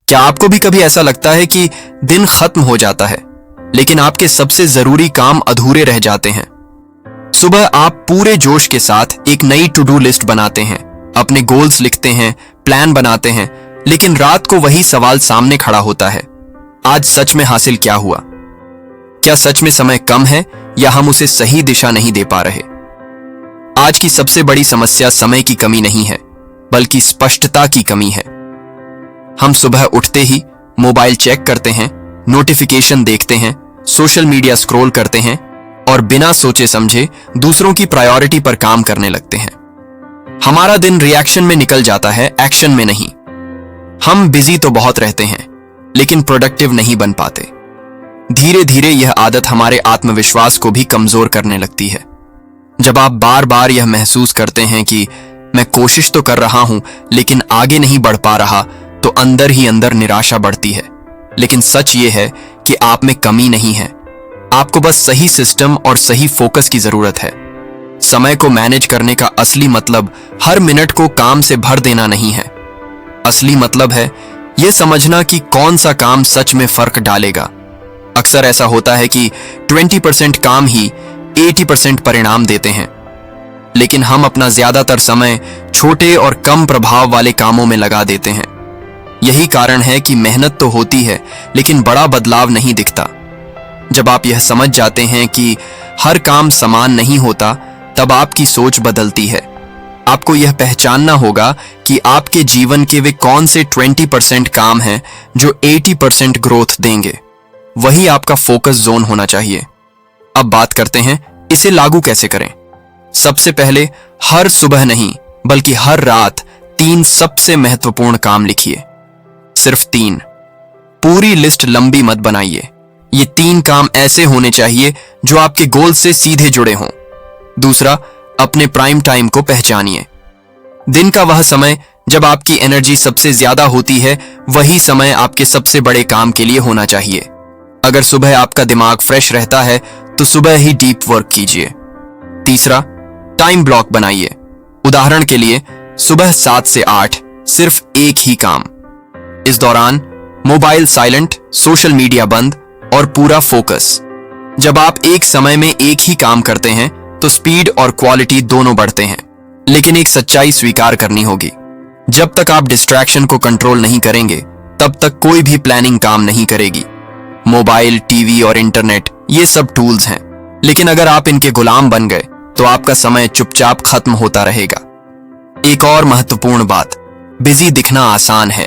क्या आपको भी कभी ऐसा लगता है कि दिन खत्म हो जाता है लेकिन आपके सबसे जरूरी काम अधूरे रह जाते हैं? सुबह आप पूरे जोश के साथ एक नई टू डू लिस्ट बनाते हैं, अपने गोल्स लिखते हैं, प्लान बनाते हैं, लेकिन रात को वही सवाल सामने खड़ा होता है, आज सच में हासिल क्या हुआ? क्या सच में समय कम है या हम उसे सही दिशा नहीं दे पा रहे? आज की सबसे बड़ी समस्या समय की कमी नहीं है, बल्कि स्पष्टता की कमी है। हम सुबह उठते ही मोबाइल चेक करते हैं, नोटिफिकेशन देखते हैं, सोशल मीडिया स्क्रॉल करते हैं और बिना सोचे समझे दूसरों की प्रायोरिटी पर काम करने लगते हैं। हमारा दिन रिएक्शन में निकल जाता है, एक्शन में नहीं। हम बिजी तो बहुत रहते हैं, लेकिन प्रोडक्टिव नहीं बन पाते। धीरे धीरे यह आदत हमारे आत्मविश्वास को भी कमजोर करने लगती है। जब आप बार बार यह महसूस करते हैं कि मैं कोशिश तो कर रहा हूं लेकिन आगे नहीं बढ़ पा रहा, तो अंदर ही अंदर निराशा बढ़ती है। लेकिन सच ये है कि आप में कमी नहीं है, आपको बस सही सिस्टम और सही फोकस की जरूरत है। समय को मैनेज करने का असली मतलब हर मिनट को काम से भर देना नहीं है। असली मतलब है यह समझना कि कौन सा काम सच में फर्क डालेगा। अक्सर ऐसा होता है कि 20% काम ही 80% परिणाम देते हैं, लेकिन हम अपना ज्यादातर समय छोटे और कम प्रभाव वाले कामों में लगा देते हैं। यही कारण है कि मेहनत तो होती है लेकिन बड़ा बदलाव नहीं दिखता। जब आप यह समझ जाते हैं कि हर काम समान नहीं होता, तब आपकी सोच बदलती है। आपको यह पहचानना होगा कि आपके जीवन के वे कौन से 20% काम हैं जो 80% ग्रोथ देंगे। वही आपका फोकस जोन होना चाहिए। अब बात करते हैं इसे लागू कैसे करें। सबसे पहले हर सुबह नहीं बल्कि हर रात 3 सबसे महत्वपूर्ण काम लिखिए। सिर्फ 3। पूरी लिस्ट लंबी मत बनाइए। ये 3 काम ऐसे होने चाहिए जो आपके गोल से सीधे जुड़े हों। दूसरा, अपने प्राइम टाइम को पहचानिए। दिन का वह समय जब आपकी एनर्जी सबसे ज्यादा होती है, वही समय आपके सबसे बड़े काम के लिए होना चाहिए। अगर सुबह आपका दिमाग फ्रेश रहता है तो सुबह ही डीप वर्क कीजिए। तीसरा, टाइम ब्लॉक बनाइए। उदाहरण के लिए सुबह 7 से 8 सिर्फ एक ही काम। इस दौरान मोबाइल साइलेंट, सोशल मीडिया बंद और पूरा फोकस। जब आप एक समय में एक ही काम करते हैं तो स्पीड और क्वालिटी दोनों बढ़ते हैं। लेकिन एक सच्चाई स्वीकार करनी होगी, जब तक आप डिस्ट्रैक्शन को कंट्रोल नहीं करेंगे तब तक कोई भी प्लानिंग काम नहीं करेगी। मोबाइल, टीवी और इंटरनेट ये सब टूल्स हैं, लेकिन अगर आप इनके गुलाम बन गए तो आपका समय चुपचाप खत्म होता रहेगा। एक और महत्वपूर्ण बात, बिजी दिखना आसान है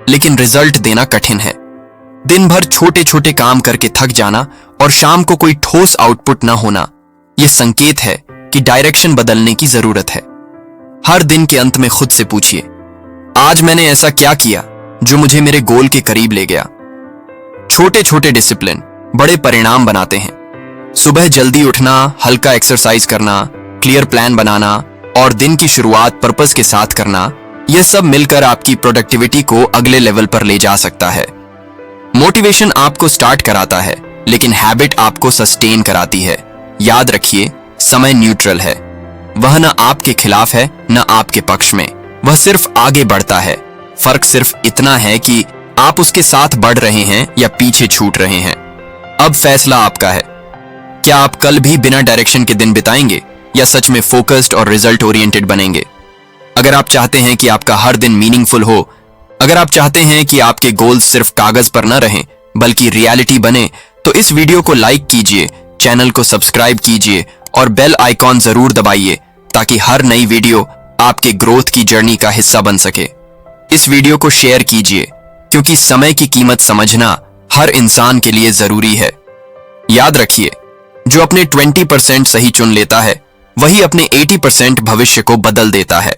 लेकिन रिजल्ट देना कठिन है। दिन भर छोटे छोटे काम करके थक जाना और शाम को कोई ठोस आउटपुट न होना, यह संकेत है कि डायरेक्शन बदलने की जरूरत है। हर दिन के अंत में खुद से पूछिए, आज मैंने ऐसा क्या किया जो मुझे मेरे गोल के करीब ले गया। छोटे छोटे डिसिप्लिन बड़े परिणाम बनाते हैं। सुबह जल्दी उठना, हल्का एक्सरसाइज करना, क्लियर प्लान बनाना और दिन की शुरुआत पर्पस के साथ करना, यह सब मिलकर आपकी प्रोडक्टिविटी को अगले लेवल पर ले जा सकता है। मोटिवेशन आपको स्टार्ट कराता है, लेकिन हैबिट आपको सस्टेन कराती है। याद रखिए, समय न्यूट्रल है। वह न आपके खिलाफ है न आपके पक्ष में, वह सिर्फ आगे बढ़ता है। फर्क सिर्फ इतना है कि आप उसके साथ बढ़ रहे हैं या पीछे छूट रहे हैं। अब फैसला आपका है। क्या आप कल भी बिना डायरेक्शन के दिन बिताएंगे या सच में फोकस्ड और रिजल्ट ओरिएंटेड बनेंगे? अगर आप चाहते हैं कि आपका हर दिन मीनिंगफुल हो, अगर आप चाहते हैं कि आपके गोल्स सिर्फ कागज पर न रहें बल्कि रियलिटी बने, तो इस वीडियो को लाइक कीजिए, चैनल को सब्सक्राइब कीजिए और बेल आइकॉन जरूर दबाइए ताकि हर नई वीडियो आपके ग्रोथ की जर्नी का हिस्सा बन सके। इस वीडियो को शेयर कीजिए, क्योंकि समय की कीमत समझना हर इंसान के लिए जरूरी है। याद रखिए, जो अपने 20% सही चुन लेता है, वही अपने 80% भविष्य को बदल देता है।